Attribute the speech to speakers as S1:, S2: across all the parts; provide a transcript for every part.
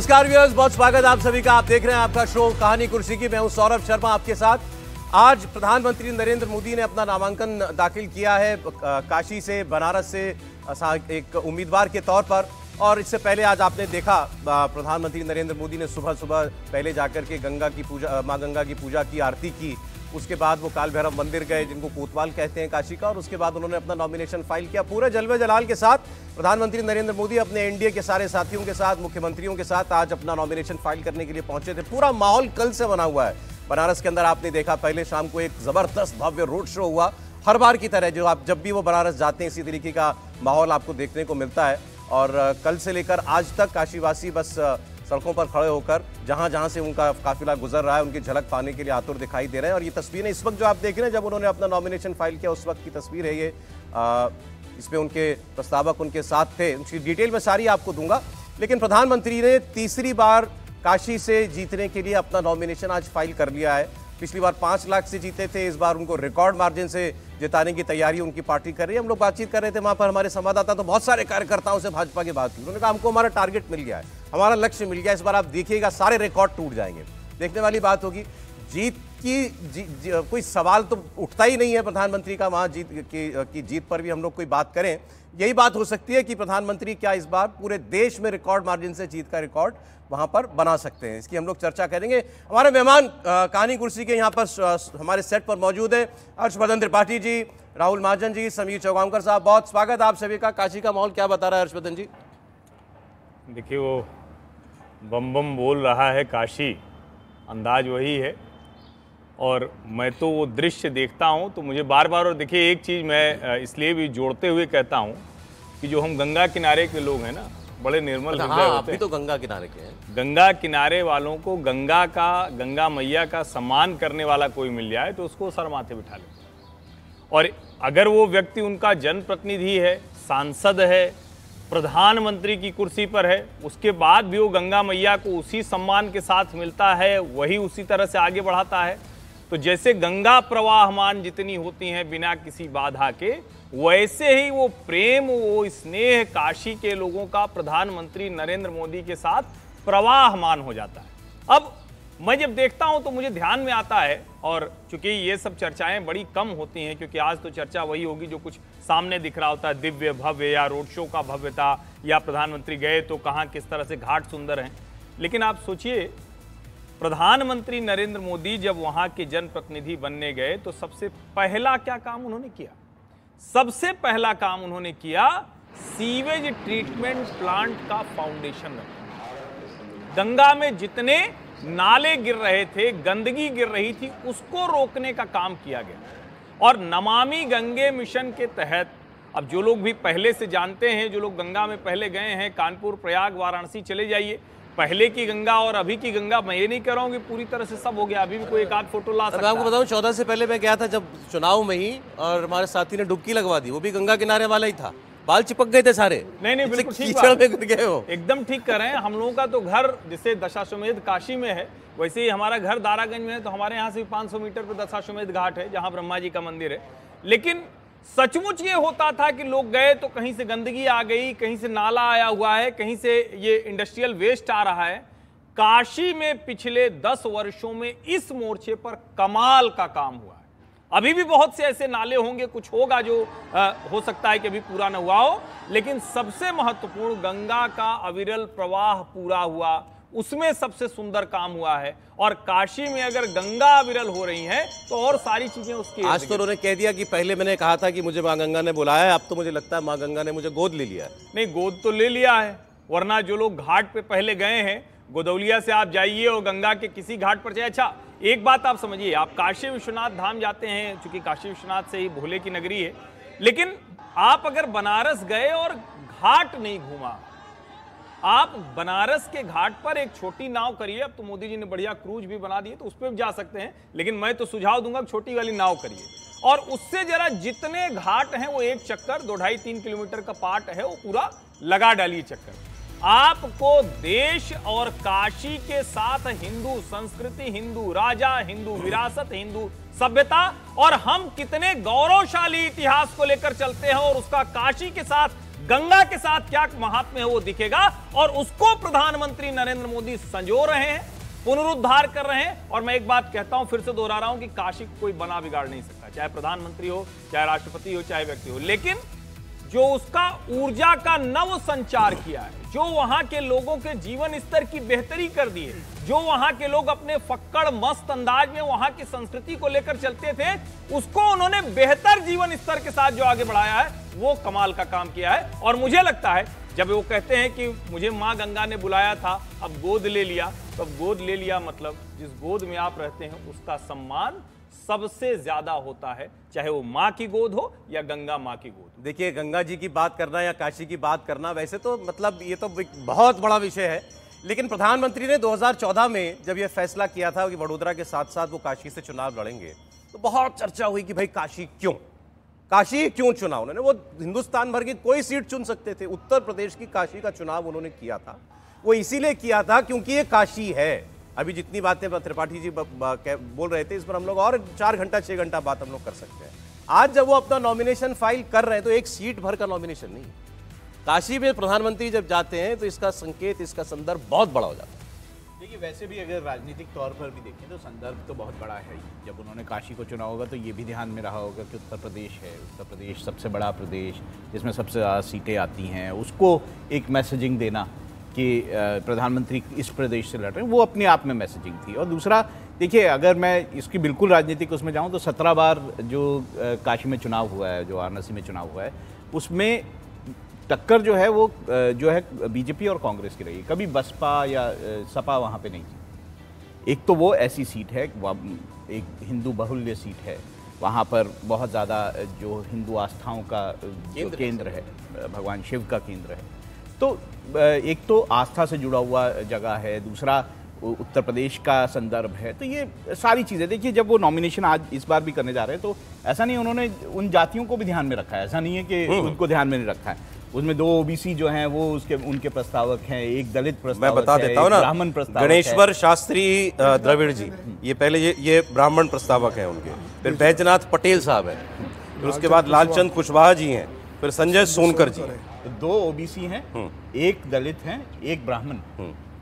S1: नमस्कार व्यूअर्स, बहुत स्वागत आप सभी का। आप देख रहे हैं आपका शो कहानी कुर्सी की। मैं हूं सौरभ शर्मा आपके साथ। आज प्रधानमंत्री नरेंद्र मोदी ने अपना नामांकन दाखिल किया है काशी से, बनारस से एक उम्मीदवार के तौर पर। और इससे पहले आज आपने देखा प्रधानमंत्री नरेंद्र मोदी ने सुबह सुबह पहले जाकर के गंगा की पूजा, माँ गंगा की पूजा की, आरती की। उसके बाद वो काल भैरव मंदिर गए, जिनको कोतवाल कहते हैं काशी का, और उसके बाद उन्होंने अपना नॉमिनेशन फाइल किया। पूरे जलवे जलाल के साथ प्रधानमंत्री नरेंद्र मोदी अपने एनडीए के सारे साथियों के साथ, मुख्यमंत्रियों के साथ आज अपना नॉमिनेशन फाइल करने के लिए पहुंचे थे। पूरा माहौल कल से बना हुआ है बनारस के अंदर। आपने देखा पहले शाम को एक जबरदस्त भव्य रोड शो हुआ। हर बार की तरह जो आप जब भी वो बनारस जाते हैं, इसी तरीके का माहौल आपको देखने को मिलता है। और कल से लेकर आज तक काशीवासी बस सड़कों पर खड़े होकर जहां जहां से उनका काफिला गुजर रहा है, उनकी झलक पाने के लिए आतुर दिखाई दे रहे हैं। और ये तस्वीरें इस वक्त जो आप देख रहे हैं, जब उन्होंने अपना नॉमिनेशन फाइल किया उस वक्त की तस्वीर है ये। इसमें उनके प्रस्तावक उनके साथ थे, उसकी डिटेल मैं सारी आपको दूंगा। लेकिन प्रधानमंत्री ने तीसरी बार काशी से जीतने के लिए अपना नॉमिनेशन आज फाइल कर लिया है। पिछली बार 5 लाख से जीते थे, इस बार उनको रिकॉर्ड मार्जिन से जिताने की तैयारी उनकी पार्टी कर रही है। हम लोग बातचीत कर रहे थे वहाँ पर, हमारे संवाददाता तो बहुत सारे कार्यकर्ताओं से भाजपा की बात की। उन्होंने कहा हमको हमारा टारगेट मिल गया है, हमारा लक्ष्य मिल गया। इस बार आप देखिएगा सारे रिकॉर्ड टूट जाएंगे। देखने वाली बात होगी। जीत की कोई सवाल तो उठता ही नहीं है प्रधानमंत्री का वहाँ की जीत पर भी हम लोग कोई बात करें। यही बात हो सकती है कि प्रधानमंत्री क्या इस बार पूरे देश में रिकॉर्ड मार्जिन से जीत का रिकॉर्ड वहां पर बना सकते हैं। इसकी हम लोग चर्चा करेंगे। हमारे मेहमान कहानी कुर्सी के यहाँ पर हमारे सेट पर मौजूद है हर्षवर्धन त्रिपाठी जी, राहुल महाजन जी, समीर चौगांवकर साहब। बहुत स्वागत आप सभी का। काशी का माहौल क्या बता रहा है हर्षवर्धन जी?
S2: देखिए, वो बम बम बोल रहा है काशी, अंदाज वही है। और मैं तो वो दृश्य देखता हूँ तो मुझे बार बार, और देखिए एक चीज़ मैं इसलिए भी जोड़ते हुए कहता हूँ कि जो हम गंगा किनारे के लोग हैं ना, बड़े निर्मल हृदय होते हैं।
S1: आप भी तो गंगा किनारे के हैं।
S2: गंगा किनारे वालों को गंगा मैया का सम्मान करने वाला कोई मिल जाए तो उसको सर माथे बिठा ले। और अगर वो व्यक्ति उनका जनप्रतिनिधि है, सांसद है, प्रधानमंत्री की कुर्सी पर है, उसके बाद भी वो गंगा मैया को उसी सम्मान के साथ मिलता है, वही उसी तरह से आगे बढ़ाता है। तो जैसे गंगा प्रवाहमान जितनी होती हैं बिना किसी बाधा के, वैसे ही वो प्रेम, वो स्नेह काशी के लोगों का प्रधानमंत्री नरेंद्र मोदी के साथ प्रवाहमान हो जाता है। अब मैं जब देखता हूं तो मुझे ध्यान में आता है, और चूंकि ये सब चर्चाएं बड़ी कम होती हैं, क्योंकि आज तो चर्चा वही होगी जो कुछ सामने दिख रहा होता है, दिव्य भव्य या रोड शो का भव्यता, या प्रधानमंत्री गए तो कहाँ किस तरह से घाट सुंदर हैं। लेकिन आप सोचिए, प्रधानमंत्री नरेंद्र मोदी जब वहां के जनप्रतिनिधि बनने गए तो सबसे पहला क्या काम उन्होंने किया? सबसे पहला काम उन्होंने किया, सीवेज ट्रीटमेंट प्लांट का फाउंडेशन रखा। गंगा में जितने नाले गिर रहे थे, गंदगी गिर रही थी, उसको रोकने का काम किया गया। और नमामि गंगे मिशन के तहत, अब जो लोग भी पहले से जानते हैं, जो लोग गंगा में पहले गए हैं, कानपुर, प्रयाग, वाराणसी चले जाइए, पहले की गंगा और अभी की गंगा, मैं ये नहीं कह रहा हूँ कि पूरी तरह से सब हो गया, अभी भी कोई एक आध फोटो ला सकता है।
S1: मैं आपको बताऊं, 14 से पहले मैं गया था जब चुनाव में ही, और हमारे साथी ने डुबकी लगवा दी, वो भी गंगा किनारे वाला ही था। बाल चिपक गए थे सारे।
S2: नहीं, बिल्कुल ठीक
S1: बात गए हो,
S2: एकदम ठीक कर रहे हैं। हम लोगों का तो घर जैसे दशाश्वमेध काशी में है, वैसे ही हमारा घर दारागंज में है। तो हमारे यहाँ से 500 मीटर पर दशाश्वमेध घाट है, जहाँ ब्रह्मा जी का मंदिर है। लेकिन सचमुच ये होता था कि लोग गए तो कहीं से गंदगी आ गई, कहीं से नाला आया हुआ है, कहीं से ये इंडस्ट्रियल वेस्ट आ रहा है। काशी में पिछले 10 वर्षों में इस मोर्चे पर कमाल का काम हुआ है। अभी भी बहुत से ऐसे नाले होंगे, कुछ होगा जो हो सकता है कि अभी पूरा न हुआ हो, लेकिन सबसे महत्वपूर्ण गंगा का अविरल प्रवाह पूरा हुआ, उसमें सबसे सुंदर काम हुआ है। और काशी में अगर गंगा अविरल हो रही है तो और सारी चीजें उसकी।
S1: आज तो उन्होंने कह दिया कि पहले मैंने कहा था कि मुझे माँ गंगा ने बुलाया है, अब तो मुझे लगता है माँ गंगा ने मुझे गोद ले लिया है।
S2: नहीं, गोद तो ले लिया है, वरना जो लोग घाट पे पहले गए हैं, गोदौलिया से आप जाइए और गंगा के किसी घाट पर जाइए। अच्छा, एक बात आप समझिए, आप काशी विश्वनाथ धाम जाते हैं, चूंकि काशी विश्वनाथ से ही भोले की नगरी है, लेकिन आप अगर बनारस गए और घाट नहीं घूमा, आप बनारस के घाट पर एक छोटी नाव करिए। अब तो मोदी जी ने बढ़िया क्रूज भी बना दिए, तो उस पर भी जा सकते हैं, लेकिन मैं तो सुझाव दूंगा छोटी वाली नाव करिए, और उससे जरा जितने घाट हैं वो एक चक्कर 2-2.5-3 किलोमीटर का पार्ट है, वो पूरा लगा डालिए चक्कर। आपको देश और काशी के साथ हिंदू संस्कृति, हिंदू राजा, हिंदू विरासत, हिंदू सभ्यता और हम कितने गौरवशाली इतिहास को लेकर चलते हैं और उसका काशी के साथ गंगा के साथ क्या महात्म्य है वो दिखेगा, और उसको प्रधानमंत्री नरेंद्र मोदी संजो रहे हैं, पुनरुद्धार कर रहे हैं। और मैं एक बात कहता हूं, फिर से दोहरा रहा हूं कि काशी को कोई बना बिगाड़ नहीं सकता, चाहे प्रधानमंत्री हो, चाहे राष्ट्रपति हो, चाहे व्यक्ति हो, लेकिन जो उसका ऊर्जा का नव संचार किया है, जो वहां के लोगों के जीवन स्तर की बेहतरी कर दी है, जो वहां के लोग अपने फक्कड़ मस्त अंदाज में वहां की संस्कृति को लेकर चलते थे, उसको उन्होंने बेहतर जीवन स्तर के साथ जो आगे बढ़ाया है, वो कमाल का काम किया है। और मुझे लगता है जब वो कहते हैं कि मुझे मां गंगा ने बुलाया था, अब गोद ले लिया, तो अब गोद ले लिया मतलब जिस गोद में आप रहते हैं उसका सम्मान सबसे ज्यादा होता है, चाहे वो मां की गोद हो या गंगा मां की गोद।
S1: देखिए, गंगा जी की बात करना या काशी की बात करना, वैसे तो मतलब ये तो एक बहुत बड़ा विषय है, लेकिन प्रधानमंत्री ने 2014 में जब यह फैसला किया था कि वडोदरा के साथ साथ वो काशी से चुनाव लड़ेंगे, तो बहुत चर्चा हुई कि भाई काशी क्यों चुना उन्होंने। वो हिंदुस्तान भर की कोई सीट चुन सकते थे, उत्तर प्रदेश की काशी का चुनाव उन्होंने किया था। वो इसीलिए किया था क्योंकि ये काशी है। अभी जितनी बातें त्रिपाठी जी बोल रहे थे, इस पर हम लोग और 4 घंटा 6 घंटा बात हम लोग कर सकते हैं। आज जब वो अपना नॉमिनेशन फाइल कर रहे हैं तो एक सीट भर का नॉमिनेशन नहीं, काशी में प्रधानमंत्री जब जाते हैं तो इसका संकेत, इसका संदर्भ बहुत बड़ा हो जाता है।
S3: देखिए, वैसे भी अगर राजनीतिक तौर पर भी देखें तो संदर्भ तो बहुत बड़ा है ही। जब उन्होंने काशी को चुना होगा तो ये भी ध्यान में रहा होगा कि उत्तर प्रदेश है, उत्तर प्रदेश सबसे बड़ा प्रदेश जिसमें सबसे ज़्यादा सीटें आती हैं, उसको एक मैसेजिंग देना कि प्रधानमंत्री इस प्रदेश से लड़ रहे हैं, वो अपने आप में मैसेजिंग थी। और दूसरा, देखिए, अगर मैं इसकी बिल्कुल राजनीतिक उसमें जाऊँ तो 17 बार जो काशी में चुनाव हुआ है, जो वाराणसी में चुनाव हुआ है, उसमें टक्कर जो है वो जो है बीजेपी और कांग्रेस की रही, कभी बसपा या सपा वहाँ पे नहीं थी। एक तो वो ऐसी सीट है, एक हिंदू बहुल्य सीट है, वहाँ पर बहुत ज़्यादा जो हिंदू आस्थाओं का केंद्र है, भगवान शिव का केंद्र है, तो एक तो आस्था से जुड़ा हुआ जगह है, दूसरा उत्तर प्रदेश का संदर्भ है। तो ये सारी चीज़ें, देखिए, जब वो नॉमिनेशन आज इस बार भी करने जा रहे हैं तो ऐसा नहीं उन्होंने उन जातियों को भी ध्यान में रखा है, ऐसा नहीं है कि उनको ध्यान में नहीं रखा है। उसमें 2 ओबीसी जो हैं वो उनके प्रस्तावक हैं, एक दलित प्रस्तावक, मैं बता देता हूँ ना,
S1: ब्राह्मण प्रस्तावक गणेश्वर शास्त्री द्रविड़ जी, ये पहले ये ब्राह्मण प्रस्तावक हैं उनके, फिर बैजनाथ पटेल साहब हैं, फिर उसके बाद लालचंद कुशवाहा जी हैं, फिर संजय सोनकर जी हैं।
S3: 2 ओबीसी हैं, एक दलित हैं, एक ब्राह्मण।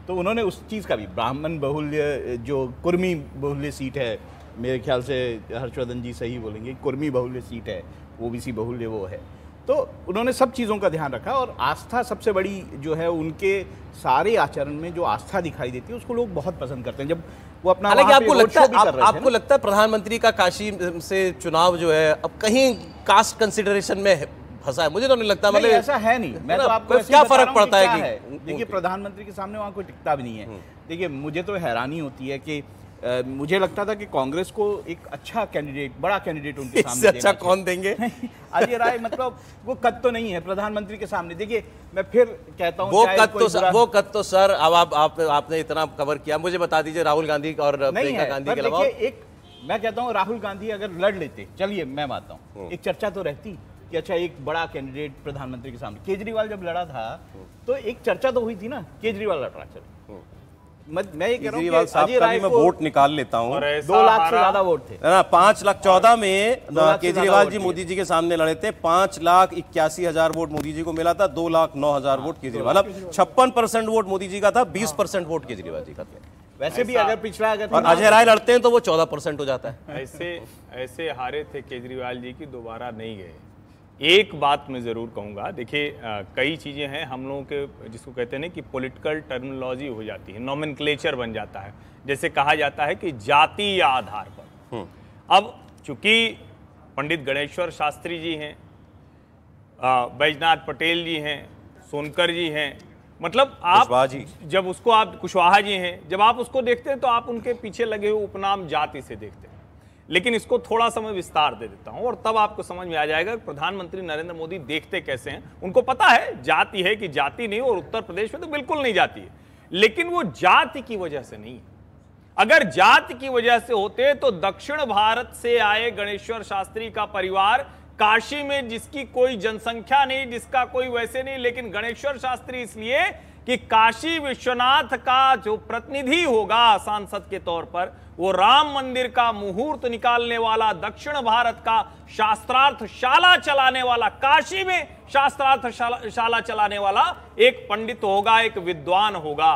S3: तो उन्होंने उस चीज़ का भी, ब्राह्मण बहुल्य जो कुर्मी बहुल्य सीट है, मेरे ख्याल से हर्षवर्धन जी सही बोलेंगे, कुर्मी बहुल्य सीट है, ओबीसी बहुल्य वो है, तो उन्होंने सब चीज़ों का ध्यान रखा। और आस्था सबसे बड़ी जो है, उनके सारे आचरण में जो आस्था दिखाई देती है उसको लोग बहुत पसंद करते हैं। जब वो अपना,
S1: हालांकि आपको लगता है प्रधानमंत्री का काशी से चुनाव जो है अब कहीं कास्ट कंसिडरेशन में फंसा है? मुझे तो नहीं लगता, मतलब
S3: ऐसा है नहीं। मैं तो आपको
S1: क्या फर्क पड़ता है कि
S3: देखिए, प्रधानमंत्री के सामने वहाँ कोई टिकता भी नहीं है। देखिए, मुझे तो हैरानी होती है कि मुझे लगता था कि कांग्रेस को एक अच्छा कैंडिडेट, बड़ा कैंडिडेट उनके सामने
S1: अच्छा कौन देंगे?
S3: अजय राय, मतलब वो कद तो नहीं है प्रधानमंत्री के सामने। देखिए, मैं फिर कहता हूँ,
S1: वो कद तो सर, अब आपने इतना कवर किया, मुझे बता दीजिए राहुल गांधी और प्रियंका गांधी के अलावा।
S3: एक मैं कहता हूँ, राहुल गांधी अगर लड़ लेते, चलिए मैं मानता हूँ, एक चर्चा तो रहती कि अच्छा एक बड़ा कैंडिडेट प्रधानमंत्री के सामने। केजरीवाल जब लड़ा था तो एक चर्चा तो हुई थी ना, केजरीवाल लड़ रहा। चलो, मैं ये कह रहा हूं कि अजय राय
S1: मैं वोट निकाल लेता हूं,
S3: 2 लाख से ज्यादा वोट थे
S1: ना, 5,14,000 में केजरीवाल जी मोदी जी के सामने लड़े थे, 5,81,000 वोट मोदी जी को मिला था, 2,09,000 वोट केजरीवाल। अब 56% वोट मोदी जी का था, 20% वोट केजरीवाल जी का था।
S3: वैसे भी अगर पिछड़ा, अगर
S1: और अजय राय लड़ते हैं तो वो 14% हो जाता है।
S2: ऐसे हारे थे केजरीवाल जी की दोबारा नहीं गए। एक बात मैं ज़रूर कहूँगा, देखिए, कई चीज़ें हैं हम लोगों के, जिसको कहते हैं ना कि पॉलिटिकल टर्मिनोलॉजी हो जाती है, नॉमेनक्लेचर बन जाता है। जैसे कहा जाता है कि जातीय आधार पर। अब चूंकि पंडित गणेश्वर शास्त्री जी हैं, बैजनाथ पटेल जी हैं, सोनकर जी हैं, मतलब आप जब उसको आप कुशवाहा जी हैं, जब आप उसको देखते हैं तो आप उनके पीछे लगे हुए उपनाम जाति से देखते हैं। लेकिन इसको थोड़ा समय विस्तार दे देता हूं और तब आपको समझ में आ जाएगा कि प्रधानमंत्री नरेंद्र मोदी देखते कैसे हैं। उनको पता है जाति है कि जाति नहीं, और उत्तर प्रदेश में तो बिल्कुल नहीं जाती है, लेकिन वो जाति की वजह से नहीं है। अगर जाति की वजह से होते तो दक्षिण भारत से आए गणेश्वर शास्त्री का परिवार काशी में, जिसकी कोई जनसंख्या नहीं, जिसका कोई वैसे नहीं, लेकिन गणेश्वर शास्त्री इसलिए कि काशी विश्वनाथ का जो प्रतिनिधि होगा सांसद के तौर पर, वो राम मंदिर का मुहूर्त निकालने वाला, दक्षिण भारत का शास्त्रार्थ शाला चलाने वाला, काशी में शास्त्रार्थ शाला चलाने वाला एक पंडित होगा, एक विद्वान होगा।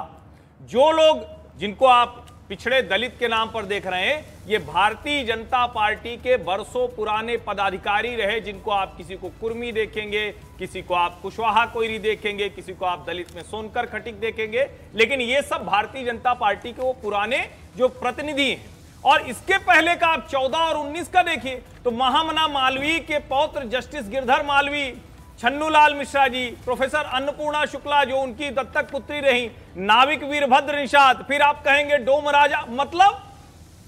S2: जो लोग जिनको आप पिछड़े दलित के नाम पर देख रहे हैं, ये भारतीय जनता पार्टी के बरसों पुराने पदाधिकारी रहे, जिनको आप किसी को कुर्मी देखेंगे, किसी को आप कुशवाहा कोयरी देखेंगे, किसी को आप दलित में सोनकर खटीक देखेंगे, लेकिन ये सब भारतीय जनता पार्टी के वो पुराने जो प्रतिनिधि हैं। और इसके पहले का आप 14 और 19 का देखिए तो महामना मालवीय के पौत्र जस्टिस गिरधर मालवीय, छन्नूलाल मिश्रा जी, प्रोफेसर अन्नपूर्णा शुक्ला जो उनकी दत्तक पुत्री रही, नाविक वीरभद्र निषाद, फिर आप कहेंगे डोम राजा, मतलब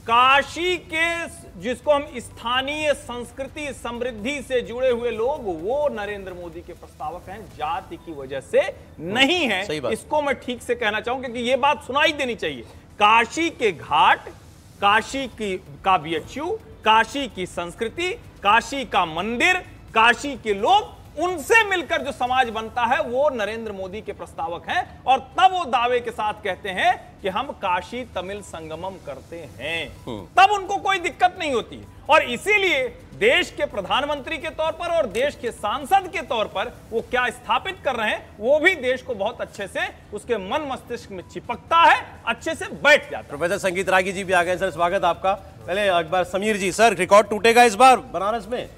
S2: काशी के जिसको हम स्थानीय संस्कृति समृद्धि से जुड़े हुए लोग, वो नरेंद्र मोदी के प्रस्तावक हैं, जाति की वजह से नहीं है। इसको मैं ठीक से कहना चाहूंगा क्योंकि ये बात सुनाई देनी चाहिए। काशी के घाट, काशी की का बीएचयू, काशी की संस्कृति, काशी का मंदिर, काशी के लोग, उनसे मिलकर जो समाज बनता है वो नरेंद्र मोदी के प्रस्तावक हैं। और तब वो दावे के साथ कहते हैं कि हम काशी तमिल संगमम करते हैं, तब उनको कोई दिक्कत नहीं होती है। और इसीलिए देश के प्रधानमंत्री के तौर पर और देश के सांसद के तौर पर वो क्या स्थापित कर रहे हैं, वो भी देश को बहुत अच्छे से उसके मन मस्तिष्क में चिपकता है, अच्छे से बैठ जाता है।
S1: प्रोफेसर संगीत रागी जी भी आ गए। सर स्वागत आपका। पहले एक बार समीर जी, सर रिकॉर्ड टूटेगा इस बार बनारस में?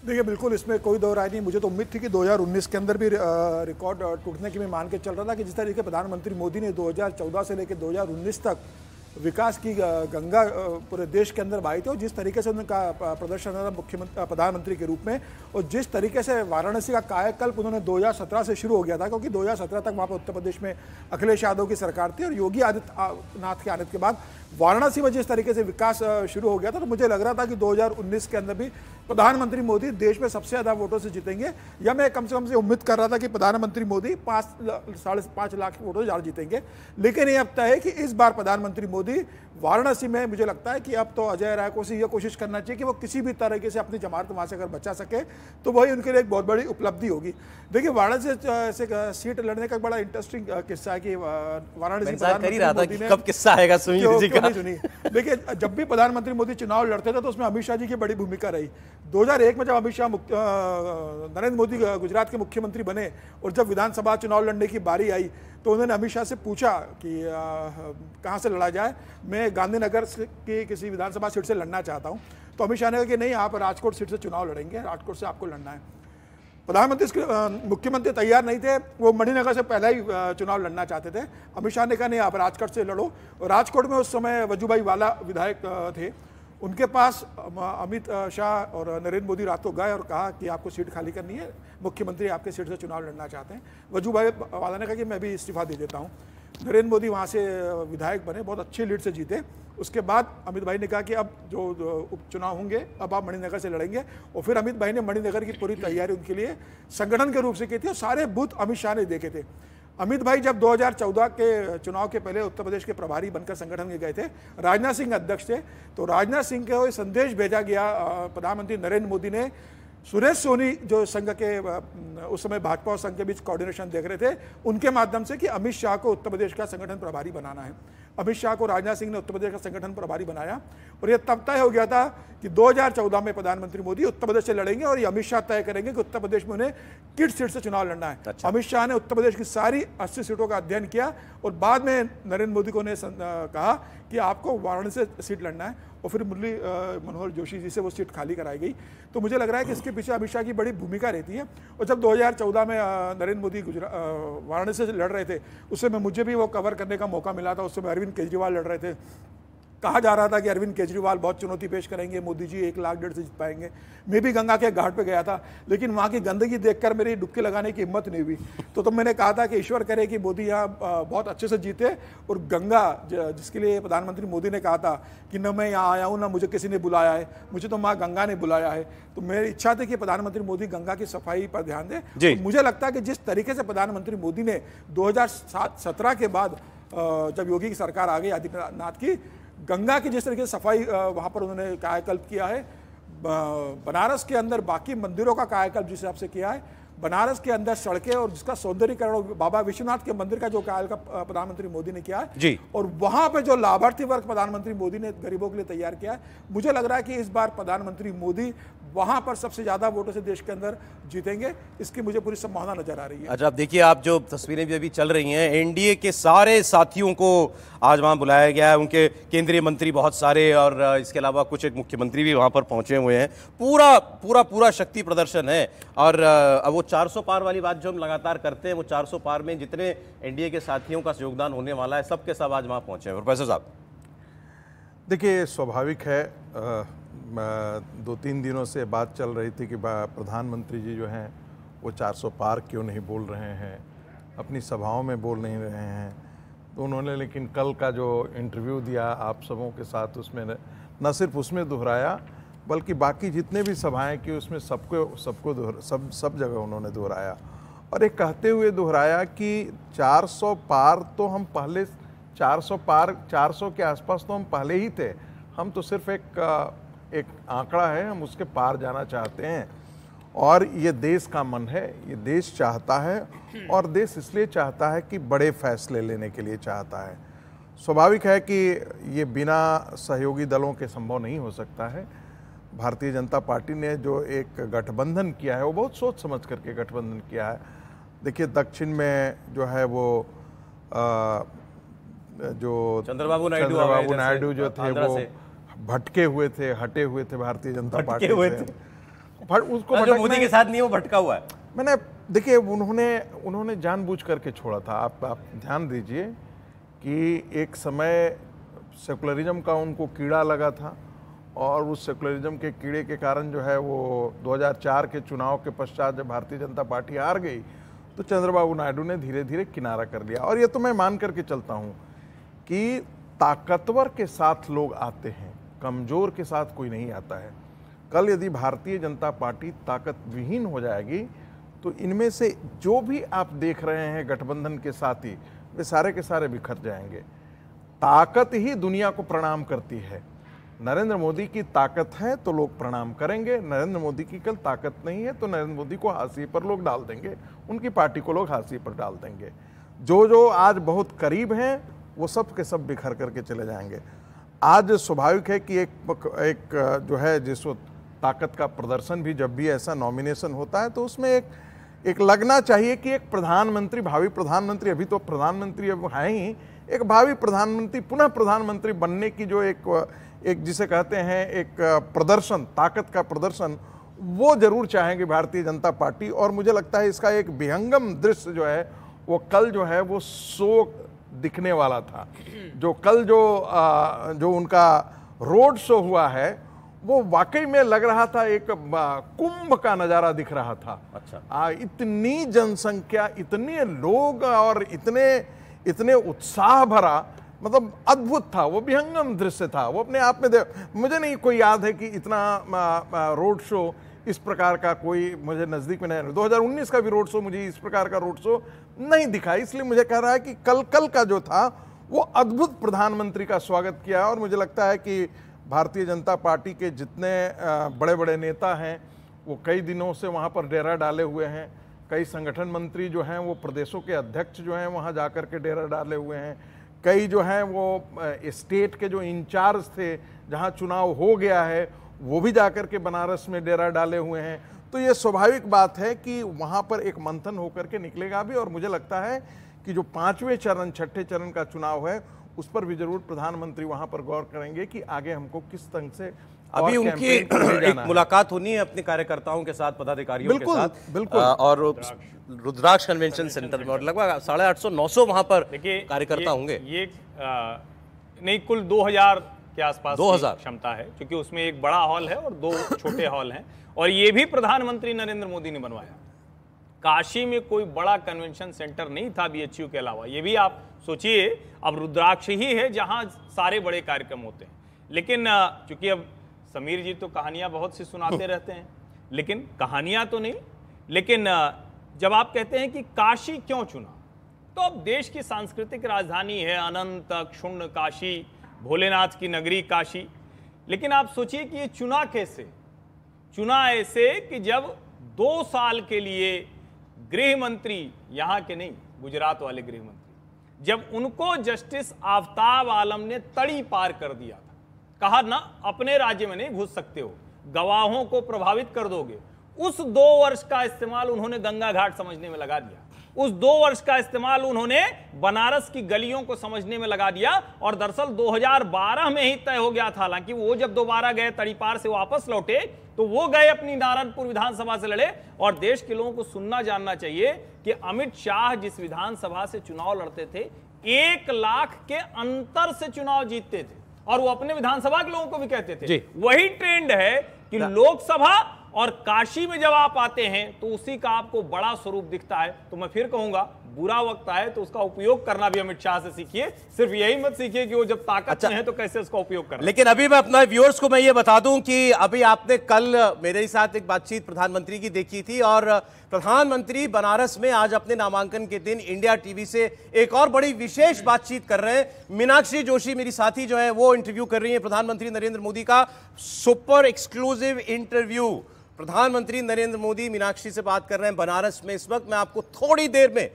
S4: देखिए बिल्कुल इसमें कोई दो राय नहीं। मुझे तो उम्मीद थी कि 2019 के अंदर भी रिकॉर्ड टूटने की मैं मान के चल रहा था कि जिस तरीके प्रधानमंत्री मोदी ने 2014 से लेकर 2019 तक विकास की गंगा पूरे देश के अंदर बहाई थी और जिस तरीके से उनका प्रदर्शन था मुख्यमंत्री प्रधानमंत्री के रूप में, और जिस तरीके से वाराणसी का कायाकल्प उन्होंने 2017 से शुरू हो गया था, क्योंकि 2017 तक वहाँ पर उत्तर प्रदेश में अखिलेश यादव की सरकार थी और योगी आदित्यनाथ के आने के बाद वाराणसी में जिस तरीके से विकास शुरू हो गया था, तो मुझे लग रहा था कि 2019 के अंदर भी प्रधानमंत्री मोदी देश में सबसे ज़्यादा वोटों से जीतेंगे, या मैं कम से उम्मीद कर रहा था कि प्रधानमंत्री मोदी 5-5.5 लाख वोटों से ज़्यादा जीतेंगे। लेकिन ये अब तय है कि इस बार प्रधानमंत्री मोदी वाराणसी में, मुझे लगता है कि अब तो अजय राय को ये कोशिश करना चाहिए कि वो किसी भी तरीके से अपनी जमात वहाँ से अगर बचा सके तो वही उनके लिए एक बहुत बड़ी उपलब्धि होगी। देखिए वाराणसी से सीट लड़ने का बड़ा इंटरेस्टिंग किस्सा है कि वाराणसी
S1: कब किस्सा आएगा सुनील जी का।
S4: देखिए जब भी प्रधानमंत्री मोदी चुनाव लड़ते थे तो उसमें अमित शाह जी की बड़ी भूमिका रही। 2001 में जब अमित शाह नरेंद्र मोदी गुजरात के मुख्यमंत्री बने और जब विधानसभा चुनाव लड़ने की बारी आई तो उन्होंने अमित शाह से पूछा कि कहाँ से लड़ा जाए, मैं गांधीनगर की किसी विधानसभा सीट से लड़ना चाहता हूँ। तो अमित शाह ने कहा कि नहीं, आप राजकोट सीट से चुनाव लड़ेंगे, राजकोट से आपको लड़ना है। प्रधानमंत्री मुख्यमंत्री तैयार नहीं थे, वो मणिनगर से पहले ही चुनाव लड़ना चाहते थे। अमित शाह ने कहा नहीं, आप राजकोट से लड़ो। और राजकोट में उस समय वजूभाई वाला विधायक थे, उनके पास अमित शाह और नरेंद्र मोदी रात को गए और कहा कि आपको सीट खाली करनी है, मुख्यमंत्री आपके सीट से चुनाव लड़ना चाहते हैं। वजूभाई वाला ने कहा कि मैं भी इस्तीफा दे देता हूँ। नरेंद्र मोदी वहाँ से विधायक बने, बहुत अच्छी लीड से जीते। उसके बाद अमित भाई ने कहा कि अब जो उपचुनाव होंगे अब आप मणिनगर से लड़ेंगे, और फिर अमित भाई ने मणिनगर की पूरी तैयारी उनके लिए संगठन के रूप से की थी और सारे बूथ अमित शाह ने देखे थे। अमित भाई जब 2014 के चुनाव के पहले उत्तर प्रदेश के प्रभारी बनकर संगठन में गए थे, राजनाथ सिंह अध्यक्ष थे, तो राजनाथ सिंह को संदेश भेजा गया, प्रधानमंत्री नरेंद्र मोदी ने सुरेश सोनी जो संघ के उस समय भाजपा और संघ के बीच कोऑर्डिनेशन देख रहे थे, उनके माध्यम से कि अमित शाह को उत्तर प्रदेश का संगठन प्रभारी बनाना है। अमित शाह को राजनाथ सिंह ने उत्तर प्रदेश का संगठन प्रभारी बनाया और यह तब तय हो गया था कि 2014 में प्रधानमंत्री मोदी उत्तर प्रदेश से लड़ेंगे और ये अमित शाह तय करेंगे कि उत्तर प्रदेश में उन्हें किस सीट से चुनाव लड़ना है। अच्छा। अमित शाह ने उत्तर प्रदेश की सारी 80 सीटों का अध्ययन किया और बाद में नरेंद्र मोदी को ने कहा कि आपको वाराणसी से सीट लड़ना है, और फिर मुरली मनोहर जोशी जी से वो सीट खाली कराई गई। तो मुझे लग रहा है कि इसके पीछे अमित शाह की बड़ी भूमिका रहती है। और जब 2014 में नरेंद्र मोदी वाराणसी से लड़ रहे थे, उस समय मुझे भी वो कवर करने का मौका मिला था। उस समय अरविंद केजरीवाल लड़ रहे थे, कहा जा रहा था कि अरविंद केजरीवाल बहुत चुनौती पेश करेंगे, मोदी जी 1 लाख 1.5 से जीत पाएंगे। मैं भी गंगा के घाट पे गया था, लेकिन वहाँ की गंदगी देखकर मेरी डुबकी लगाने की हिम्मत नहीं हुई। तो तब मैंने कहा था कि ईश्वर करे कि मोदी यहाँ बहुत अच्छे से जीते, और गंगा जिसके लिए प्रधानमंत्री मोदी ने कहा था कि न मैं यहाँ आया हूँ न मुझे किसी ने बुलाया है, मुझे तो माँ गंगा ने बुलाया है। तो मेरी इच्छा थी कि प्रधानमंत्री मोदी गंगा की सफाई पर ध्यान दें। तो मुझे लगता है कि जिस तरीके से प्रधानमंत्री मोदी ने 2017 के बाद जब योगी की सरकार आ गई आदित्यनाथ की, गंगा की जिस तरीके से सफाई वहाँ पर उन्होंने कायाकल्प किया है, बनारस के अंदर बाकी मंदिरों का कायाकल्प जिस हिसाब से किया है, बनारस के अंदर सड़कें और जिसका सौंदर्यीकरण बाबा विश्वनाथ के मंदिर का जो कायल का प्रधानमंत्री मोदी ने किया है
S1: जी,
S4: और वहां पे जो लाभार्थी वर्ग प्रधानमंत्री मोदी ने गरीबों के लिए तैयार किया है, मुझे लग रहा है कि इस बार प्रधानमंत्री मोदी वहां पर सबसे ज्यादा वोटों से देश के अंदर जीतेंगे, इसकी मुझे पूरी संभावना नजर आ रही है।
S1: अच्छा, अब देखिए, आप जो तस्वीरें भी अभी चल रही हैं, एनडीए के सारे साथियों को आज वहां बुलाया गया है, उनके केंद्रीय मंत्री बहुत सारे और इसके अलावा कुछ एक मुख्यमंत्री भी वहां पर पहुंचे हुए हैं। पूरा पूरा पूरा शक्ति प्रदर्शन है। और अब वो 400 पार वाली बात जो हम लगातार करते हैं, वो 400 पार में जितने एनडीए के साथियों का योगदान होने वाला है, सबके सब आज वहां पहुंचे हैं। प्रोफेसर साहब,
S5: देखिए, स्वाभाविक है, 2-3 दिनों से बात चल रही थी कि प्रधानमंत्री जी जो हैं वो 400 पार क्यों नहीं बोल रहे हैं, अपनी सभाओं में बोल नहीं रहे हैं। तो उन्होंने लेकिन कल का जो इंटरव्यू दिया आप सबों के साथ, उसमें न सिर्फ उसमें दोहराया बल्कि बाकी जितने भी सभाएं की उसमें सब जगह उन्होंने दोहराया। और एक कहते हुए दोहराया कि 400 पार तो हम पहले 400 पार 400 के आसपास तो हम पहले ही थे, हम तो सिर्फ एक आंकड़ा है, हम उसके पार जाना चाहते हैं। और ये देश का मन है, ये देश चाहता है, और देश इसलिए चाहता है कि बड़े फैसले लेने के लिए चाहता है। स्वाभाविक है कि ये बिना सहयोगी दलों के संभव नहीं हो सकता है। भारतीय जनता पार्टी ने जो एक गठबंधन किया है वो बहुत सोच समझ करके गठबंधन किया है। देखिए, दक्षिण में जो है वो जो
S1: चंद्रबाबू
S5: नायडू जो थे वो भटके हुए थे, हटे हुए थे भारतीय जनता पार्टी से। उसको
S1: जो मोदी के साथ नहीं, वो भटका हुआ है।
S5: मैंने देखिए, उन्होंने जानबूझ करके छोड़ा था। आप ध्यान दीजिए कि एक समय सेकुलरिज्म का उनको कीड़ा लगा था, और उस सेकुलरिज्म के कीड़े के कारण जो है वो 2004 के चुनाव के पश्चात जब भारतीय जनता पार्टी हार गई तो चंद्रबाबू नायडू ने धीरे धीरे किनारा कर लिया। और ये तो मैं मान करके चलता हूँ कि ताकतवर के साथ लोग आते हैं, कमज़ोर के साथ कोई नहीं आता है। कल यदि भारतीय जनता पार्टी ताकत विहीन हो जाएगी तो इनमें से जो भी आप देख रहे हैं गठबंधन के साथी, वे सारे के सारे बिखर जाएंगे। ताकत ही दुनिया को प्रणाम करती है। नरेंद्र मोदी की ताकत है तो लोग प्रणाम करेंगे, नरेंद्र मोदी की कल ताकत नहीं है तो नरेंद्र मोदी को हाशिए पर लोग डाल देंगे, उनकी पार्टी को लोग हाशिए पर डाल देंगे। जो आज बहुत करीब हैं वो सब के सब बिखर करके चले जाएंगे। आज स्वाभाविक है कि एक जो है जिस ताकत का प्रदर्शन भी जब भी ऐसा नॉमिनेशन होता है तो उसमें एक लगना चाहिए कि एक प्रधानमंत्री, भावी प्रधानमंत्री, अभी तो प्रधानमंत्री अब है ही, एक भावी प्रधानमंत्री, पुनः प्रधानमंत्री बनने की जो एक जिसे कहते हैं एक प्रदर्शन, ताकत का प्रदर्शन, वो जरूर चाहेंगे भारतीय जनता पार्टी। और मुझे लगता है इसका एक विहंगम दृश्य जो है वो कल जो है वो शो दिखने वाला था। जो कल जो उनका रोड शो हुआ है वो वाकई में लग रहा था एक कुंभ का नजारा दिख रहा था।
S1: अच्छा,
S5: इतनी जनसंख्या, इतने लोग और इतने उत्साह भरा, मतलब अद्भुत था, वो विहंगम दृश्य था वो अपने आप में। मुझे नहीं कोई याद है कि इतना रोड शो इस प्रकार का कोई मुझे नजदीक में नहीं। 2019 का भी रोड शो मुझे इस प्रकार का रोड शो नहीं दिखा। इसलिए मुझे कह रहा है कि कल का जो था वो अद्भुत प्रधानमंत्री का स्वागत किया। और मुझे लगता है कि भारतीय जनता पार्टी के जितने बड़े बड़े नेता हैं वो कई दिनों से वहाँ पर डेरा डाले हुए हैं। कई संगठन मंत्री जो हैं वो प्रदेशों के अध्यक्ष जो हैं वहाँ जाकर के डेरा डाले हुए हैं। कई जो हैं वो स्टेट के जो इंचार्ज थे जहाँ चुनाव हो गया है वो भी जाकर के बनारस में डेरा डाले हुए हैं। तो ये स्वाभाविक बात है कि वहाँ पर एक मंथन होकर के निकलेगा भी। और मुझे लगता है कि जो 5वें चरण, 6ठे चरण का चुनाव है उस पर भी जरूर प्रधानमंत्री वहां पर गौर करेंगे कि आगे हमको किस ढंग से।
S1: अभी उनकी एक मुलाकात होनी है अपने कार्यकर्ताओं के साथ, पदाधिकारियों के साथ,
S5: बिल्कुल,
S1: और रुद्राक्ष कन्वेंशन सेंटर में, और लगभग 850-900 वहां पर कार्यकर्ता होंगे।
S2: ये नहीं, कुल 2000 के आसपास
S1: 2000
S2: क्षमता है, क्योंकि उसमें एक बड़ा हॉल है और 2 छोटे हॉल हैं। और ये भी प्रधानमंत्री नरेंद्र मोदी ने बनवाया। काशी में कोई बड़ा कन्वेंशन सेंटर नहीं था बीएचयू के अलावा। ये भी आप सोचिए, अब रुद्राक्ष ही है जहां सारे बड़े कार्यक्रम होते हैं। लेकिन चूंकि अब समीर जी तो कहानियां बहुत सी सुनाते रहते हैं, लेकिन कहानियां तो नहीं। लेकिन जब आप कहते हैं कि काशी क्यों चुना, तो अब देश की सांस्कृतिक राजधानी है, अनंत क्षुण्ण काशी, भोलेनाथ की नगरी काशी। लेकिन आप सोचिए कि ये चुना कैसे? चुना ऐसे कि जब 2 साल के लिए गृह मंत्री, यहां के नहीं, गुजरात वाले गृह मंत्री, जब उनको जस्टिस आफ्ताब आलम ने तड़ी पार कर दिया था, कहा ना अपने राज्य में नहीं घुस सकते हो, गवाहों को प्रभावित कर दोगे, उस 2 वर्ष का इस्तेमाल उन्होंने गंगा घाट समझने में लगा दिया। उस 2 वर्ष का इस्तेमाल उन्होंने बनारस की गलियों को समझने में लगा दिया। और दरअसल 2012 में ही तय हो गया था, हालांकि वो जब दोबारा गए तड़ीपार से वापस लौटे तो वो गए अपनी नारायणपुर विधानसभा से लड़े। और देश के लोगों को सुनना जानना चाहिए कि अमित शाह जिस विधानसभा से चुनाव लड़ते थे, 1 लाख के अंतर से चुनाव जीतते थे, और वो अपने विधानसभा के लोगों को भी कहते थे। वही ट्रेंड है कि लोकसभा और काशी में जब आप आते हैं तो उसी का आपको बड़ा स्वरूप दिखता है। तो मैं फिर कहूंगा, बुरा वक्त आए तो उसका उपयोग करना भी अमित शाह से सीखिए, सिर्फ यही मत सीखिए कि वो जब ताकत में है तो कैसे उसका उपयोग करना।
S1: लेकिन अभी मैं अपना व्यूअर्स को मैं ये बता दूं कि अभी आपने कल मेरे साथ एक बातचीत प्रधानमंत्री की देखी थी, और प्रधानमंत्री बनारस में आज अपने नामांकन के दिन इंडिया टीवी से एक और बड़ी विशेष बातचीत कर रहे हैं। मीनाक्षी जोशी मेरी साथी जो है वो इंटरव्यू कर रही है प्रधानमंत्री नरेंद्र मोदी का, सुपर एक्सक्लूसिव इंटरव्यू। प्रधानमंत्री नरेंद्र मोदी मीनाक्षी से बात कर रहे हैं बनारस में। इस वक्त मैं आपको थोड़ी देर में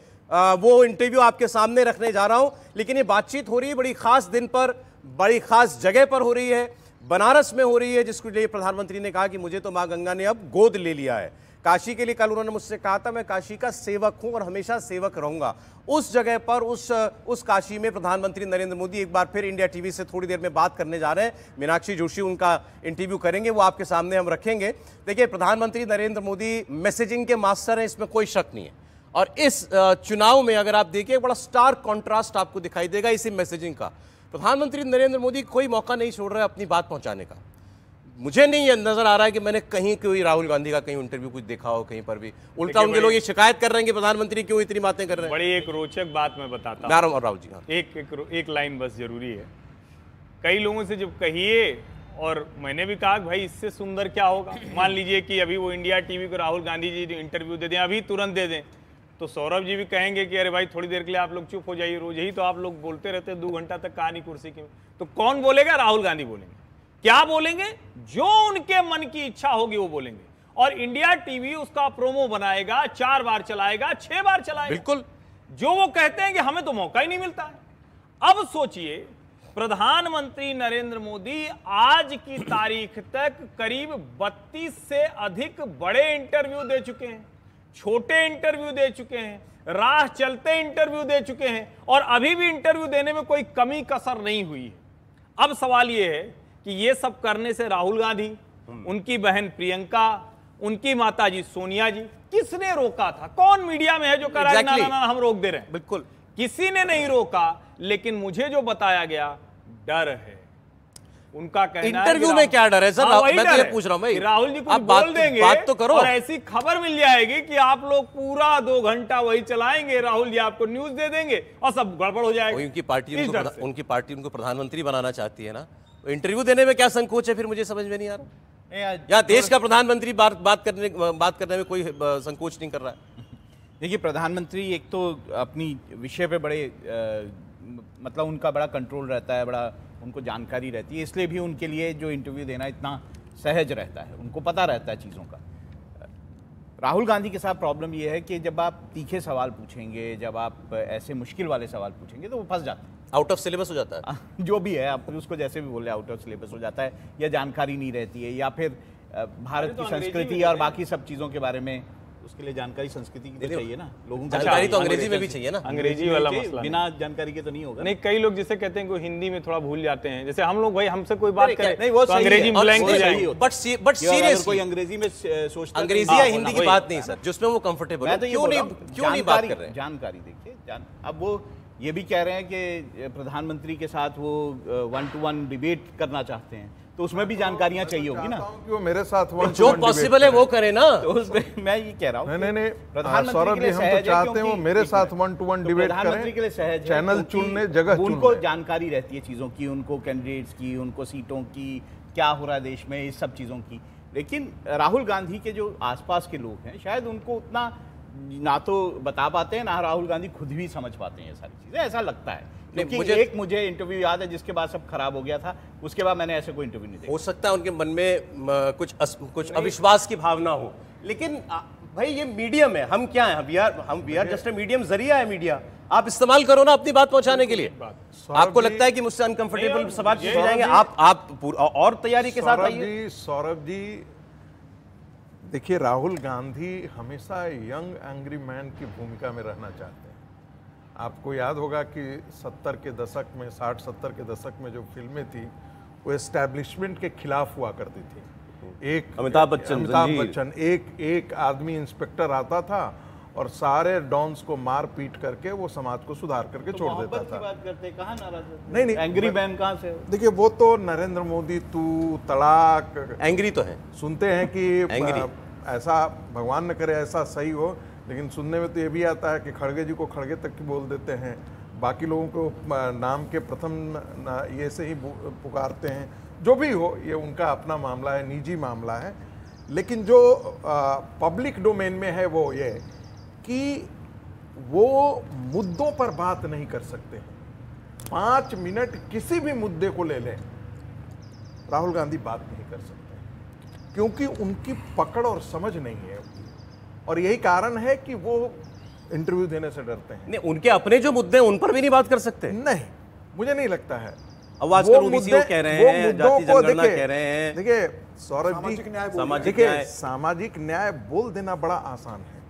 S1: वो इंटरव्यू आपके सामने रखने जा रहा हूं, लेकिन ये बातचीत हो रही है बड़ी खास दिन पर, बड़ी खास जगह पर हो रही है, बनारस में हो रही है, जिसके लिए प्रधानमंत्री ने कहा कि मुझे तो मां गंगा ने अब गोद ले लिया है। काशी के लिए कल उन्होंने मुझसे कहा था मैं काशी का सेवक हूं और हमेशा सेवक रहूंगा। उस जगह पर उस काशी में प्रधानमंत्री नरेंद्र मोदी एक बार फिर इंडिया टीवी से थोड़ी देर में बात करने जा रहे हैं। मीनाक्षी जोशी उनका इंटरव्यू करेंगे, वो आपके सामने हम रखेंगे। देखिए, प्रधानमंत्री नरेंद्र मोदी मैसेजिंग के मास्टर हैं, इसमें कोई शक नहीं है। और इस चुनाव में अगर आप देखिए, बड़ा स्टार्क कॉन्ट्रास्ट आपको दिखाई देगा इसी मैसेजिंग का। प्रधानमंत्री नरेंद्र मोदी कोई मौका नहीं छोड़ रहे अपनी बात पहुंचाने का। मुझे नहीं ये नजर आ रहा है कि मैंने कहीं कोई राहुल गांधी का कहीं इंटरव्यू कुछ देखा हो कहीं पर भी। उल्टा उनके लोग ये शिकायत कर रहे हैं कि प्रधानमंत्री क्यों इतनी बातें कर रहे हैं।
S2: बड़ी एक रोचक बात मैं बताता
S1: हूं राहुल जी, हाँ।
S2: एक लाइन बस जरूरी है। कई लोगों से जब कहिए, और मैंने भी कहा भाई इससे सुंदर क्या होगा, मान लीजिए कि अभी वो इंडिया टीवी को राहुल गांधी जी इंटरव्यू दे दें, अभी तुरंत दे दें, तो सौरभ जी भी कहेंगे कि अरे भाई थोड़ी देर के लिए आप लोग चुप हो जाइए, रोज ही तो आप लोग बोलते रहते हैं 2 घंटा तक कहानी कुर्सी की। तो कौन बोलेगा? राहुल गांधी बोलेंगे। क्या बोलेंगे? जो उनके मन की इच्छा होगी वो बोलेंगे। और इंडिया टीवी उसका प्रोमो बनाएगा, 4 बार चलाएगा, 6 बार चलाएगा, बिल्कुल जो वो कहते हैं कि हमें तो मौका ही नहीं मिलता है। अब सोचिए, प्रधानमंत्री नरेंद्र मोदी आज की तारीख तक करीब 32 से अधिक बड़े इंटरव्यू दे चुके हैं, छोटे इंटरव्यू दे चुके हैं, राह चलते इंटरव्यू दे चुके हैं, और अभी भी इंटरव्यू देने में कोई कमी कसर नहीं हुई है। अब सवाल यह है कि ये सब करने से राहुल गांधी, उनकी बहन प्रियंका, उनकी माताजी सोनिया जी, किसने रोका था? कौन मीडिया में है जो कह रहा है ना ना ना हम रोक दे रहे हैं? बिल्कुल किसी ने नहीं रोका। लेकिन मुझे जो बताया गया, डर है। उनका कहना
S1: इंटरव्यू में क्या डर है सर? मैं तो ये पूछ रहा हूं भाई,
S2: राहुल जी को बोल देंगे, बात तो करो, और ऐसी खबर मिल जाएगी कि आप लोग पूरा 2 घंटा वही चलाएंगे, राहुल जी आपको न्यूज दे देंगे और सब गड़बड़ हो जाएगा।
S1: उनकी पार्टी उनको प्रधानमंत्री बनाना चाहती है ना, इंटरव्यू देने में क्या संकोच है? फिर मुझे समझ में नहीं आ रहा। या देश का प्रधानमंत्री बात करने में कोई संकोच नहीं कर रहा है।
S3: देखिए, प्रधानमंत्री एक तो अपनी विषय पे बड़े मतलब उनका बड़ा कंट्रोल रहता है, बड़ा उनको जानकारी रहती है, इसलिए भी उनके लिए जो इंटरव्यू देना इतना सहज रहता है, उनको पता रहता है चीज़ों का। राहुल गांधी के साथ प्रॉब्लम ये है कि जब आप तीखे सवाल पूछेंगे, जब आप ऐसे मुश्किल वाले सवाल पूछेंगे तो वो फंस जाते हैं,
S1: आउट ऑफ सिलेबस हो जाता है।
S3: जो भी है, आप उसको जैसे भी बोल रहे हैं, आउट ऑफ सिलेबस हो जाता है, या जानकारी नहीं रहती है, या फिर भारत की संस्कृति और बाकी सब चीज़ों के बारे में, उसके लिए जानकारी संस्कृति की तो चाहिए ना लोगों को।
S1: जानकारी तो अंग्रेजी में भी चाहिए ना,
S2: अंग्रेजी वाला मसला,
S3: बिना जानकारी के तो नहीं होगा।
S2: नहीं, कई लोग जिसे कहते हैं कि हिंदी में थोड़ा भूल जाते हैं, जैसे हम लोग भाई हमसे कोई बात करे नहीं, वो अंग्रेजी में बोलेंगे,
S1: बट सीरियसली
S3: कोई अंग्रेजी में सोचता,
S1: अंग्रेजी या हिंदी की बात नहीं सर, जिसमें वो कंफर्टेबल है, क्यों नहीं बात कर रहे हैं?
S3: जानकारी देखिए, अब वो ये भी कह रहे हैं कि प्रधानमंत्री के साथ वो 1-to-1 डिबेट करना चाहते हैं, तो उसमें भी जानकारियां चाहिए होगी ना।
S5: वो मेरे साथ
S1: जो पॉसिबल है वो करे ना,
S3: तो उसमें मैं ये कह रहा हूँ
S5: नहीं सौरभ जी, हम तो चाहते हैं वो मेरे साथ 1-to-1 डिबेट करें।
S3: प्रधानमंत्री के लिए सहज है,
S5: चैनल चुनने, जगह चुनने,
S3: उनको जानकारी रहती है चीज़ों की, उनको कैंडिडेट्स की, उनको सीटों की, क्या हो रहा है देश में, इस सब चीज़ों की। लेकिन राहुल गांधी के जो आसपास के लोग हैं, शायद उनको उतना ना तो बता पाते हैं, ना राहुल गांधी खुद भी समझ पाते हैं ये सारी चीज़ें, ऐसा लगता है। क्योंकि मुझे इंटरव्यू याद है जिसके बाद सब खराब हो गया था, उसके बाद मैंने ऐसे कोई इंटरव्यू नहीं देखा।
S1: हो सकता है उनके मन में कुछ अविश्वास की भावना हो, लेकिन भाई ये मीडियम है, हम क्या है, we are just a medium, जरिया है मीडिया। आप इस्तेमाल करो ना अपनी बात पहुंचाने के लिए। आपको लगता है कि मुझसे अनकंफर्टेबल सवाल पूछे जाएंगे, आप और तैयारी के साथ आइए।
S5: सौरभ जी देखिए, राहुल गांधी हमेशा यंग एंग्री मैन की भूमिका में रहना चाहते हैं। आपको याद होगा कि 70 के दशक में, 60-70 के दशक में जो फिल्में थी वो एस्टैब्लिशमेंट के खिलाफ हुआ करती थी। एक
S1: अमिताभ बच्चन,
S5: एक आदमी इंस्पेक्टर आता था और सारे डॉन्स को मार पीट करके वो समाज को सुधार करके छोड़ देता था।
S3: बात करते कहाँ नाराज?
S5: नहीं,
S3: एंग्री मैन कहाँ से?
S5: देखिए, वो तो नरेंद्र मोदी तू तड़ाक
S1: एंग्री तो है,
S5: सुनते हैं कि ऐसा भगवान न करे ऐसा सही हो, लेकिन सुनने में तो ये भी आता है कि खड़गे जी को खड़गे तक की बोल देते हैं, बाकी लोगों को नाम के प्रथम ये से ही पुकारते हैं। जो भी हो, ये उनका अपना मामला है, निजी मामला है। लेकिन जो पब्लिक डोमेन में है वो ये कि वो मुद्दों पर बात नहीं कर सकते हैं। 5 मिनट किसी भी मुद्दे को ले लें, राहुल गांधी बात नहीं कर सकते, क्योंकि उनकी पकड़ और समझ नहीं है। और यही कारण है कि वो इंटरव्यू देने से डरते हैं।
S1: नहीं, उनके अपने जो मुद्दे हैं उन पर भी नहीं बात कर सकते।
S5: नहीं, मुझे नहीं लगता है।
S1: अब आजकल ओबीसी को कह रहे हैं, जाति जनगणना कह रहे हैं।
S5: देखिए सौरभ जी, सामाजिक न्याय बोल देना बड़ा आसान है।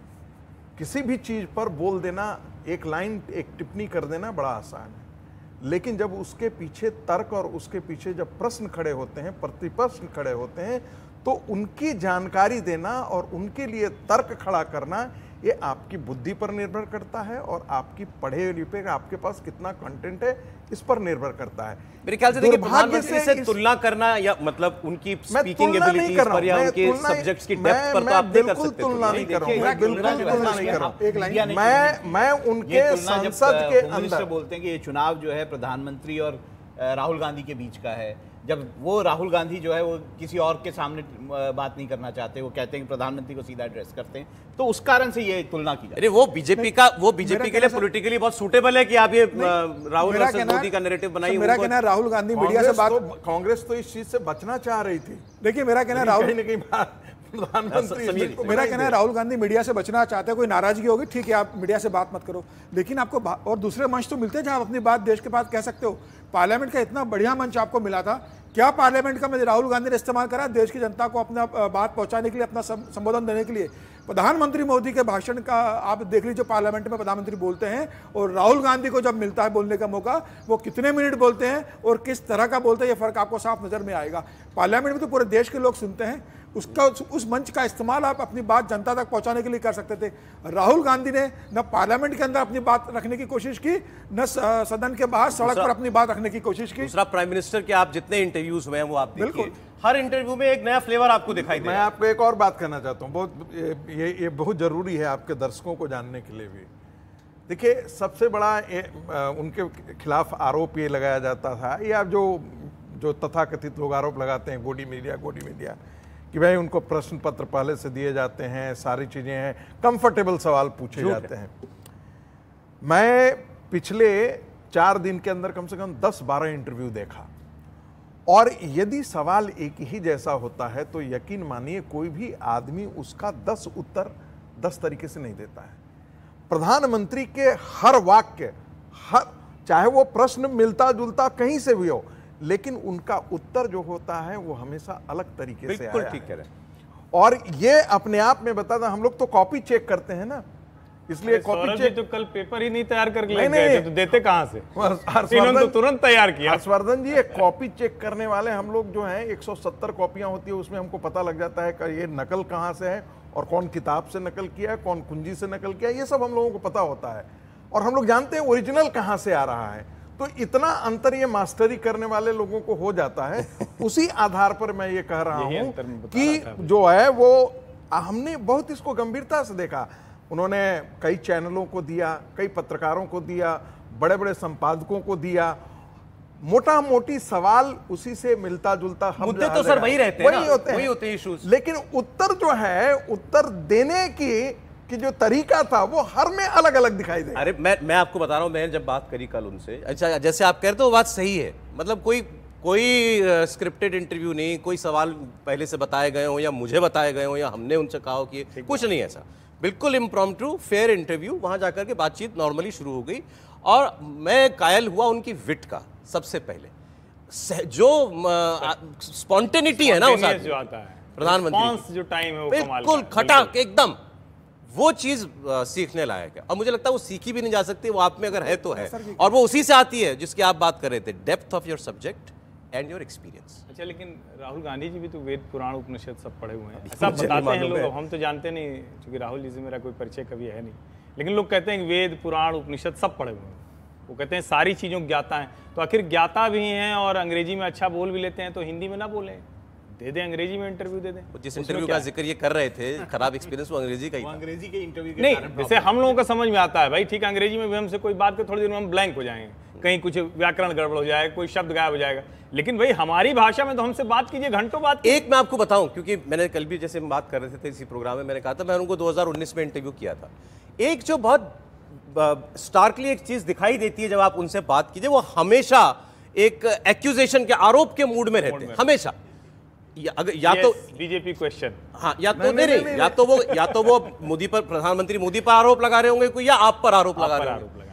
S5: किसी भी चीज पर बोल देना, एक लाइन, एक टिप्पणी कर देना बड़ा आसान है। लेकिन जब उसके पीछे तर्क और उसके पीछे जब प्रश्न खड़े होते हैं, प्रतिप्रश्न खड़े होते हैं, तो उनकी जानकारी देना और उनके लिए तर्क खड़ा करना, ये आपकी बुद्धि पर निर्भर करता है और आपकी पढ़े लिखे आपके पास कितना कंटेंट है इस पर निर्भर करता है।
S1: मेरे ख्याल से देखिए, प्रधानमंत्री से तुलना करना या मतलब उनकी स्पीकिंग एबिलिटीज पर या उनके सब्जेक्ट्स की डेप्थ पर तो आप नहीं कर सकते।
S5: तुलना नहीं कर रहा हूं, मैं बिल्कुल तुलना नहीं कर रहा हूं। मैं उनके संसद के अंदर
S3: बोलते हैं कि ये चुनाव जो है प्रधानमंत्री और राहुल गांधी के बीच का है। जब वो राहुल गांधी जो है वो किसी और के सामने बात नहीं करना चाहते, वो कहते हैं कि प्रधानमंत्री को सीधा एड्रेस करते हैं, तो उस कारण से ये तुलना की जाती है।
S1: वो बीजेपी के लिए पॉलिटिकली बहुत सूटेबल है कि आप ये राहुल वर्सेस मोदी का नैरेटिव बनाइए।
S4: मेरा कहना है राहुल गांधी मीडिया से बात,
S5: कांग्रेस तो इस चीज से बचना चाह रही थी।
S4: देखिए, मेरा कहना है राहुल गांधी मीडिया से बचना चाहते हैं। कोई नाराजगी होगी, ठीक है, आप मीडिया से बात मत करो, लेकिन आपको और दूसरे मंच तो मिलते हैं जहां आप अपनी बात देश के पास कह सकते हो। पार्लियामेंट का इतना बढ़िया मंच आपको मिला था, क्या पार्लियामेंट का राहुल गांधी ने इस्तेमाल करा देश की जनता को अपना बात पहुंचाने के लिए, अपना संबोधन देने के लिए? प्रधानमंत्री मोदी के भाषण का आप देख लीजिए, पार्लियामेंट में प्रधानमंत्री बोलते हैं और राहुल गांधी को जब मिलता है बोलने का मौका, वो कितने मिनट बोलते हैं और किस तरह का बोलते हैं, ये फर्क आपको साफ नजर में आएगा। पार्लियामेंट में तो पूरे देश के लोग सुनते हैं, उस मंच का इस्तेमाल आप अपनी बात जनता तक पहुंचाने के लिए कर सकते थे। राहुल गांधी ने न पार्लियामेंट के अंदर अपनी बात रखने की कोशिश की, न सदन के बाहर सड़क पर अपनी बात रखने की कोशिश की।
S1: दूसरा, प्राइम मिनिस्टर के आप जितने इंटरव्यूज हुए हैं वो आप देखिए, हर इंटरव्यू में एक नया फ्लेवर आपको दिखाई दे।
S5: मैं आपको एक और बात कहना चाहता हूँ, ये बहुत जरूरी है आपके दर्शकों को जानने के लिए भी। देखिए, सबसे बड़ा उनके खिलाफ आरोप ये लगाया जाता था, या जो तथाकथित लोग आरोप लगाते हैं गोदी मीडिया कि भाई उनको प्रश्न पत्र पहले से दिए जाते हैं, सारी चीजें हैं, कंफर्टेबल सवाल पूछे जाते हैं। मैं पिछले 4 दिन के अंदर कम से कम 10-12 इंटरव्यू देखा, और यदि सवाल एक ही जैसा होता है तो यकीन मानिए कोई भी आदमी उसका 10 उत्तर 10 तरीके से नहीं देता है। प्रधानमंत्री के हर वाक्य, चाहे वो प्रश्न मिलता जुलता कहीं से भी हो, लेकिन उनका उत्तर जो होता है वो हमेशा अलग तरीके से
S1: बिल्कुल ठीक कह रहे हैं।
S5: और ये अपने आप में बताता, हम लोग तो कॉपी चेक करते हैं ना, इसलिए कॉपी चेक
S2: तो कल पेपर ही नहीं तैयार करके ले गए थे, तो देते कहां से? इन्होंने तो तुरंत तैयार किया।
S5: हर्षवर्धन जी, कॉपी चेक करने वाले हम लोग जो हैं, 170 कॉपियां होती है, उसमें हमको पता लग जाता है कि ये नकल कहां से है और कौन किताब से नकल किया है, कौन कुंजी से नकल किया है, ये सब हम लोगों को पता होता है। और हम लोग जानते हैं ओरिजिनल कहां से आ रहा है। तो इतना अंतर ये मास्टरी करने वाले लोगों को हो जाता है। उसी आधार पर मैं ये कह रहा हूं कि जो है वो हमने बहुत इसको गंभीरता से देखा। उन्होंने कई चैनलों को दिया, कई पत्रकारों को दिया, बड़े बड़े संपादकों को दिया, मोटा मोटी सवाल उसी से मिलता जुलता,
S1: मुद्दे तो सर वही रहते हैं, वही होते हैं इश्यूज।
S5: लेकिन उत्तर जो है, उत्तर देने की जो तरीका था वो हर में अलग अलग दिखाई दे।
S1: अरे मैं आपको बता रहा हूं, मैंने जब बात करी कल उनसे, अच्छा जैसे आप कह रहे थे वो बात सही है, मतलब कोई स्क्रिप्टेड इंटरव्यू नहीं, कोई सवाल पहले से बताए गए हो या मुझे बताए गए हो या हमने उनसे कहा हो कि कुछ नहीं ऐसा, बिल्कुल इम्प्रॉम्प्टू फेयर इंटरव्यू। वहां जाकर के बातचीत नॉर्मली शुरू हो गई और मैं कायल हुआ उनकी विट का। सबसे पहले जो स्पॉन्टेनिटी है ना उस
S2: Spontaneous जो आता है,
S1: प्रधानमंत्री
S2: response जो टाइम है वो कमाल
S1: बिल्कुल
S2: का है,
S1: खटाक एकदम, वो चीज सीखने लायक है। और मुझे लगता है वो सीखी भी नहीं जा सकती, वो आप में अगर है तो है, और वो उसी से आती है जिसकी आप बात कर रहे थे, depth of your subject and your experience.
S2: अच्छा, लेकिन राहुल गांधी जी भी तो वेद पुराण उपनिषद सब पढ़े हुए हैं, सब बताते हैं लोग, हम तो जानते नहीं क्योंकि राहुल जी से मेरा कोई परिचय कभी है नहीं, लेकिन लोग कहते हैं कि वेद पुराण उपनिषद सब पढ़े हुए हैं, वो कहते हैं सारी चीज़ों की ज्ञाता हैं। तो आखिर ज्ञाता भी हैं और अंग्रेजी में अच्छा बोल भी लेते हैं, तो हिंदी में ना बोलें, दे दें अंग्रेजी में इंटरव्यू दे दें।
S1: जिस इंटरव्यू का जिक्र ये कर रहे थे, खराब एक्सपीरियंस वो अंग्रेजी का ही था।
S3: अंग्रेजी के इंटरव्यू के
S2: नहीं,
S3: कारण
S2: जैसे हम लोगों को समझ में आता है भाई, ठीक है, अंग्रेजी में भी हमसे कोई बात कर थोड़ी देर में हम ब्लैंक हो जाएंगे, कहीं कुछ व्याकरण गड़बड़ हो जाएगा, कोई शब्द गायब हो जाएगा, लेकिन भाई हमारी भाषा में तो हमसे बात कीजिए, घंटों बात कीजिए।
S1: एक मैं आपको बताऊं, क्योंकि मैंने कल भी जैसे हम बात कर रहे थे इसी प्रोग्राम में, मैंने कहा था मैंने उनको 2019 में इंटरव्यू किया था। एक जो बहुत स्टार्कली एक चीज दिखाई देती है जब आप उनसे बात कीजिए, वो हमेशा एक एक्यूजेशन के, आरोप के मूड में रहते हैं हमेशा। या तो
S2: बीजेपी क्वेश्चन,
S1: हाँ, या तो नहीं, या तो वो मोदी पर, प्रधानमंत्री मोदी पर आरोप लगा रहे होंगे कोई, या आप पर आरोप लगा रहे होंगे।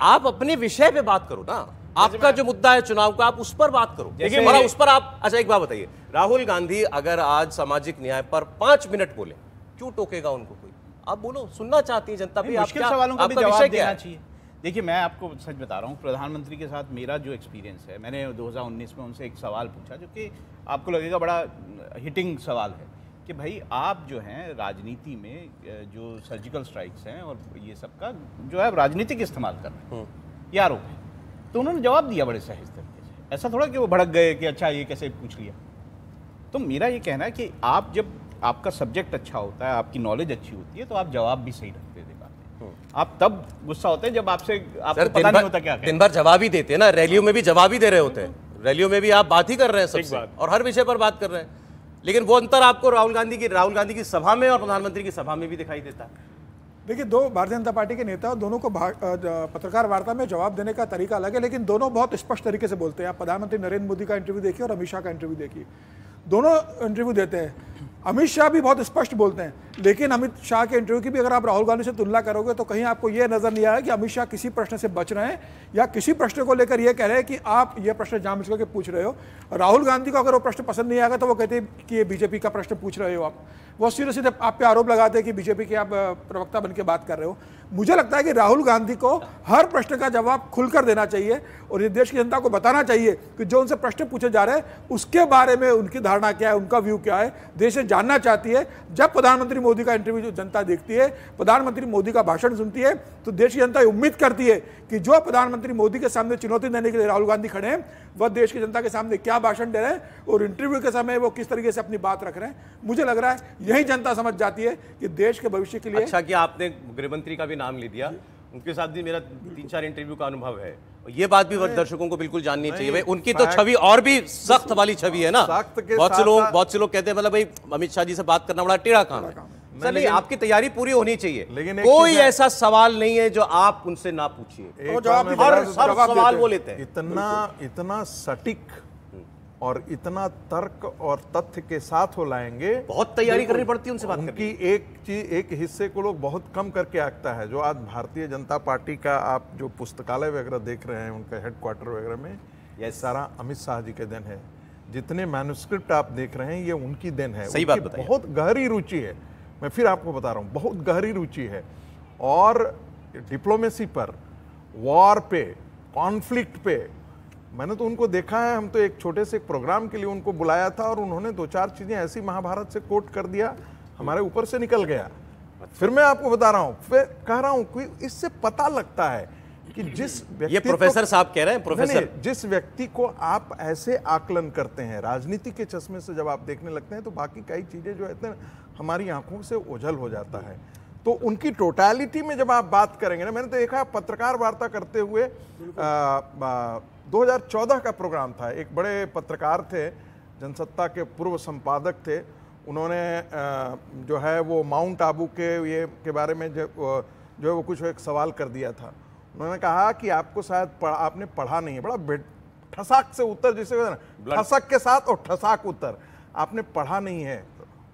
S1: आप अपने विषय पे बात करो ना, आपका जो मुद्दा है चुनाव का, आप उस पर बात करो।
S2: देखिए,
S1: और उस पर आप, अच्छा एक बात बताइए, राहुल गांधी अगर आज सामाजिक न्याय पर 5 मिनट बोले, क्यों टोकेगा उनको कोई? आप बोलो, सुनना चाहती है जनता भी, आप
S3: मुश्किल
S1: क्या,
S3: सवालों का भी
S1: आपका
S3: जवाब
S1: विषय क्या
S3: देना
S1: है?
S3: चाहिए। देखिए, मैं आपको सच बता रहा हूँ, प्रधानमंत्री के साथ मेरा जो एक्सपीरियंस है, मैंने 2019 में उनसे एक सवाल पूछा जो कि आपको लगेगा बड़ा हिटिंग सवाल है कि भाई आप जो हैं राजनीति में जो सर्जिकल स्ट्राइक्स हैं और ये सब का जो है राजनीतिक इस्तेमाल कर रहे हैं, ये आरोप है। तो उन्होंने जवाब दिया बड़े सहज तरीके से, ऐसा थोड़ा कि वो भड़क गए कि अच्छा ये कैसे पूछ लिया। तो मेरा ये कहना है कि आप जब आपका सब्जेक्ट अच्छा होता है, आपकी नॉलेज अच्छी होती है, तो आप जवाब भी सही ढंग से दे पाते हैं। आप तब गुस्सा होते हैं जब आपसे आपको पता नहीं होता क्या कहें।
S1: दिन भर जवाब ही देते हैं ना, रैलियों में भी जवाब ही दे रहे होते हैं, रैलियों में भी आप बात ही कर रहे हैं सबसे, और हर विषय पर बात कर रहे हैं, लेकिन वो अंतर आपको राहुल गांधी की सभा में और प्रधानमंत्री की सभा में भी दिखाई देता है।
S4: देखिए, दो भारतीय जनता पार्टी के नेता, दोनों को पत्रकार वार्ता में जवाब देने का तरीका अलग है, लेकिन दोनों बहुत स्पष्ट तरीके से बोलते हैं। आप प्रधानमंत्री नरेंद्र मोदी का इंटरव्यू देखिए और अमित शाह का इंटरव्यू देखिए, दोनों इंटरव्यू देते हैं। अमित शाह भी बहुत स्पष्ट बोलते हैं, लेकिन अमित शाह के इंटरव्यू की भी अगर आप राहुल गांधी से तुलना करोगे तो कहीं आपको यह नजर नहीं आया कि अमित शाह किसी प्रश्न से बच रहे हैं या किसी प्रश्न को लेकर यह कह रहे हैं कि आप यह प्रश्न जानबूझ करके पूछ रहे हो। राहुल गांधी को अगर वो प्रश्न पसंद नहीं आएगा तो वो कहते हैं कि ये बीजेपी का प्रश्न पूछ रहे हो आप। वो सीधे सीधे आप पे आरोप लगाते हैं कि बीजेपी के आप प्रवक्ता बन के बात कर रहे हो। मुझे लगता है कि राहुल गांधी को हर प्रश्न का जवाब खुलकर देना चाहिए और ये देश की जनता को बताना चाहिए कि जो उनसे प्रश्न पूछे जा रहे हैं उसके बारे में उनकी धारणा क्या है, उनका व्यू क्या है, देश जानना चाहती है। जब प्रधानमंत्री मोदी का इंटरव्यू जो जनता देखती है, प्रधानमंत्री मोदी का भाषण सुनती है, तो देश की जनता उम्मीद करती है कि जो प्रधानमंत्री मोदी के सामने चुनौती देने के लिए राहुल गांधी खड़े हैं, वह देश की जनता के सामने क्या भाषण दे रहे हैं और इंटरव्यू के समय वो किस तरीके से अपनी बात रख रहे हैं। मुझे लग रहा है यही जनता समझ जाती है कि देश के भविष्य के लिए।
S1: अच्छा कि आपने गृहमंत्री का भी नाम ले दिया, उनके साथ भी मेरा 3-4 इंटरव्यू का अनुभव है। ये बात भी दर्शकों को बिल्कुल जाननी चाहिए भाई, उनकी तो छवि और भी सख्त वाली छवि है ना। बहुत से लोग कहते हैं मतलब भाई अमित शाह जी से बात करना बड़ा टेढ़ा काम है। सर नहीं, आपकी तैयारी पूरी होनी चाहिए, लेकिन कोई ऐसा सवाल नहीं है जो आप उनसे ना पूछिए, हर सवाल वो लेते हैं।
S5: इतना सटीक और इतना तर्क और तथ्य के साथ हो लाएंगे,
S1: बहुत तैयारी करनी पड़ती है उनसे बात करने की।
S5: उनकी एक चीज, एक हिस्से को लोग बहुत कम करके आंकता है। जो आज भारतीय जनता पार्टी का आप जो पुस्तकालय वगैरह देख रहे हैं, उनका हेडक्वार्टर वगैरह में, यह सारा अमित शाह जी के देन है। जितने मैन्युस्क्रिप्ट आप देख रहे हैं, ये उनकी देन है।
S1: सही बात बताइए।
S5: बहुत गहरी रुचि है, मैं फिर आपको बता रहा हूँ, बहुत गहरी रुचि है। और डिप्लोमेसी पर, वॉर पे, कॉन्फ्लिक्ट पे, मैंने तो उनको देखा है। हम तो एक छोटे से प्रोग्राम के लिए उनको बुलाया था और उन्होंने 2-4 चीजें ऐसी महाभारत से कोट कर दिया, हमारे ऊपर से निकल गया। फिर मैं आपको बता रहा हूं, फिर कह रहा हूं कि इससे पता लगता है कि जिस व्यक्ति,
S1: ये प्रोफेसर साहब कह रहे हैं, प्रोफेसर,
S5: जिस व्यक्ति को आप ऐसे आकलन करते हैं राजनीति के चश्मे से जब आप देखने लगते हैं, तो बाकी कई चीजें जो है हमारी आंखों से ओझल हो जाता है। तो उनकी टोटलिटी में जब आप बात करेंगे ना, मैंने तो देखा पत्रकार वार्ता करते हुए 2014 का प्रोग्राम था, एक बड़े पत्रकार थे, जनसत्ता के पूर्व संपादक थे, उन्होंने जो है वो माउंट आबू के ये के बारे में जो है वो कुछ एक सवाल कर दिया था। उन्होंने कहा कि आपको शायद आपने पढ़ा नहीं है, बड़ा ठसाक से उत्तर, जिसे कहते हैं ना, ठसक के साथ और ठसाक उत्तर। आपने पढ़ा नहीं है,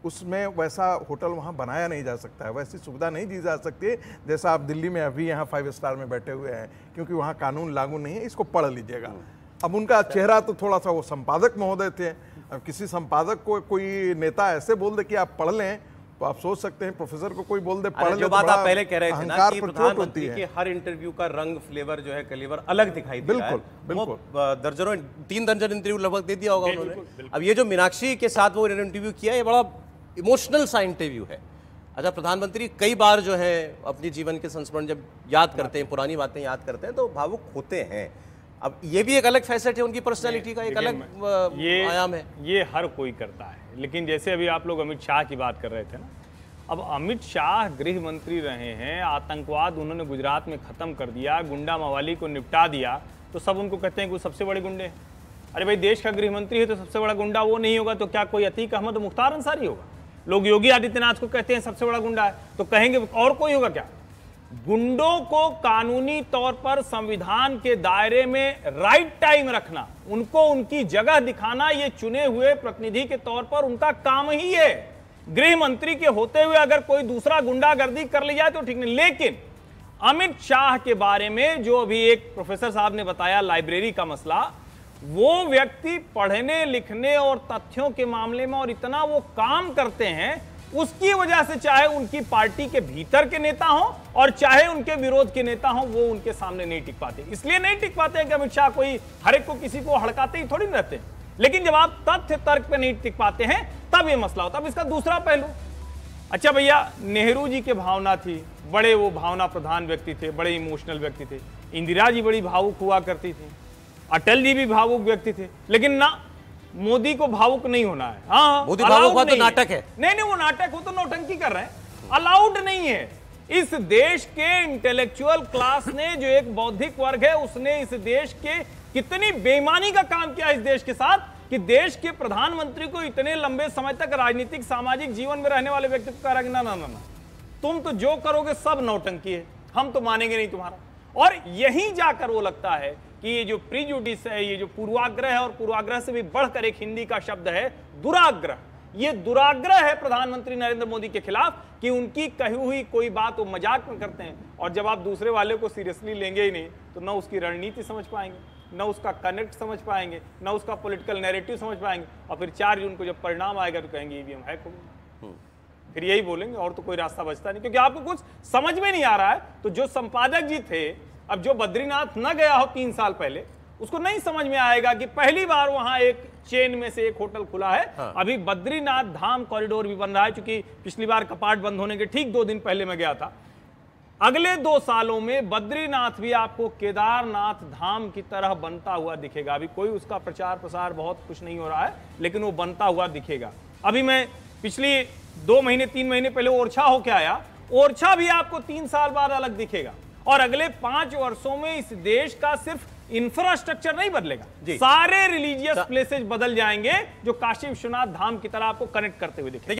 S5: उसमें वैसा होटल वहाँ बनाया नहीं जा सकता है, वैसी सुविधा नहीं दी जा सकती है जैसा आप दिल्ली में अभी यहाँ 5 स्टार में बैठे हुए हैं, क्योंकि वहाँ कानून लागू नहीं है। इसको पढ़ लीजिएगा। अब उनका चेहरा तो थोड़ा सा, वो संपादक महोदय थे, अब किसी संपादक को कोई नेता ऐसे बोल दे कि आप पढ़ लें, तो आप सोच सकते हैं प्रोफेसर को कोई बोल दे पढ़ ले,
S1: जो बात आप पहले कह रहे थे ना कि प्रधानमंत्री
S5: है।
S1: के हर इंटरव्यू का रंग, फ्लेवर जो है, कलेवर अलग दिखाई दे रहा है।
S5: बिल्कुल।
S1: दर्जनों 3 दर्जन इंटरव्यू लगभग दे दिया होगा उन्होंने। अब ये जो मीनाक्षी के साथ वो इंटरव्यू किया, ये बड़ा इमोशनल सा इंटरव्यू है। अच्छा, प्रधानमंत्री कई बार जो है अपने जीवन के संस्मरण जब याद करते हैं, पुरानी बातें याद करते हैं, तो भावुक होते हैं। अब ये भी एक अलग फैसेट है उनकी पर्सनैलिटी का, एक अलग आयाम है।
S2: ये हर कोई करता है, लेकिन जैसे अभी आप लोग अमित शाह की बात कर रहे थे ना, अब अमित शाह गृह मंत्री रहे हैं, आतंकवाद उन्होंने गुजरात में खत्म कर दिया, गुंडा मवाली को निपटा दिया, तो सब उनको कहते हैं कि वो सबसे बड़े गुंडे हैं। अरे भाई, देश का गृह मंत्री है तो सबसे बड़ा गुंडा वो नहीं होगा तो क्या कोई अतीक अहमद मुख्तार अंसारी होगा? लोग योगी आदित्यनाथ को कहते हैं सबसे बड़ा गुंडा है, तो कहेंगे और कोई होगा क्या? गुंडों को कानूनी तौर पर संविधान के दायरे में राइट टाइम रखना, उनको उनकी जगह दिखाना, ये चुने हुए प्रतिनिधि के तौर पर उनका काम ही है। गृह मंत्री के होते हुए अगर कोई दूसरा गुंडागर्दी कर ली जाए तो ठीक नहीं। लेकिन अमित शाह के बारे में जो अभी एक प्रोफेसर साहब ने बताया, लाइब्रेरी का मसला, वो व्यक्ति पढ़ने लिखने और तथ्यों के मामले में और इतना वो काम करते हैं, उसकी वजह से चाहे उनकी पार्टी के भीतर के नेता हों और चाहे उनके विरोध के नेता हों, वो उनके सामने नहीं टिक पाते। इसलिए नहीं टिक पाते हैं कि अमित शाह कोई हर एक को किसी को हड़काते ही थोड़ी रहते हैं, लेकिन जब आप तथ्य तर्क पे नहीं टिक पाते हैं तब ये मसला होता है। अब इसका दूसरा पहलू, अच्छा भैया, नेहरू जी के भावना थी, बड़े वो भावना प्रधान व्यक्ति थे, बड़े इमोशनल व्यक्ति थे। इंदिरा जी बड़ी भावुक हुआ करती थी, अटल जी भी भावुक व्यक्ति थे, लेकिन ना, मोदी को भावुक नहीं होना है। हाँ,
S1: मोदी भावुक हुआ तो नाटक है।
S2: नहीं, वो नाटक हो तो नौटंकी कर रहे हैं, अलाउड नहीं है। इस देश के इंटेलेक्चुअल क्लास ने, जो एक बौद्धिक वर्ग है, उसने इस देश के कितनी बेईमानी का काम किया इस देश के साथ, कि देश के प्रधानमंत्री को इतने लंबे समय तक राजनीतिक सामाजिक जीवन में रहने वाले व्यक्ति को कह रहा है ना ना ना, तुम तो जो करोगे सब नौटंकी है, हम तो मानेंगे नहीं तुम्हारा। और यहीं जाकर वो लगता है कि ये जो प्रीजुडिस है, ये जो पूर्वाग्रह है, और पूर्वाग्रह से भी बढ़कर एक हिंदी का शब्द है दुराग्रह, ये दुराग्रह है प्रधानमंत्री नरेंद्र मोदी के खिलाफ, कि उनकी कही हुई कोई बात वो मजाक में करते हैं, और जब आप दूसरे वाले को सीरियसली लेंगे ही नहीं तो ना उसकी रणनीति समझ पाएंगे, ना उसका कनेक्ट समझ पाएंगे, ना उसका पॉलिटिकल नैरेटिव समझ पाएंगे, और फिर 4 जून को जब परिणाम आएगा तो कहेंगे ईवीएम हैक हो गया, फिर यही बोलेंगे, और तो कोई रास्ता बचता नहीं, क्योंकि आपको कुछ समझ में नहीं आ रहा है। तो जो संपादक जी थे, अब जो बद्रीनाथ न गया हो 3 साल पहले, उसको नहीं समझ में आएगा कि पहली बार वहां एक चेन में से एक होटल खुला है। हाँ। अभी बद्रीनाथ धाम कॉरिडोर भी बन रहा है, क्योंकि पिछली बार कपाट बंद होने के ठीक 2 दिन पहले मैं गया था। अगले 2 सालों में बद्रीनाथ भी आपको केदारनाथ धाम की तरह बनता हुआ दिखेगा। अभी कोई उसका प्रचार प्रसार बहुत कुछ नहीं हो रहा है, लेकिन वो बनता हुआ दिखेगा। अभी मैं पिछली 2 महीने 3 महीने पहले ओरछा होके आया, ओरछा भी आपको 3 साल बाद अलग दिखेगा। और अगले 5 वर्षों में इस देश का सिर्फ इंफ्रास्ट्रक्चर नहीं बदलेगा, सारे रिलीजियस प्लेसेस बदल जाएंगे, जो काशी विश्वनाथ धाम की तरह आपको कनेक्ट करते हुए दिखेंगे।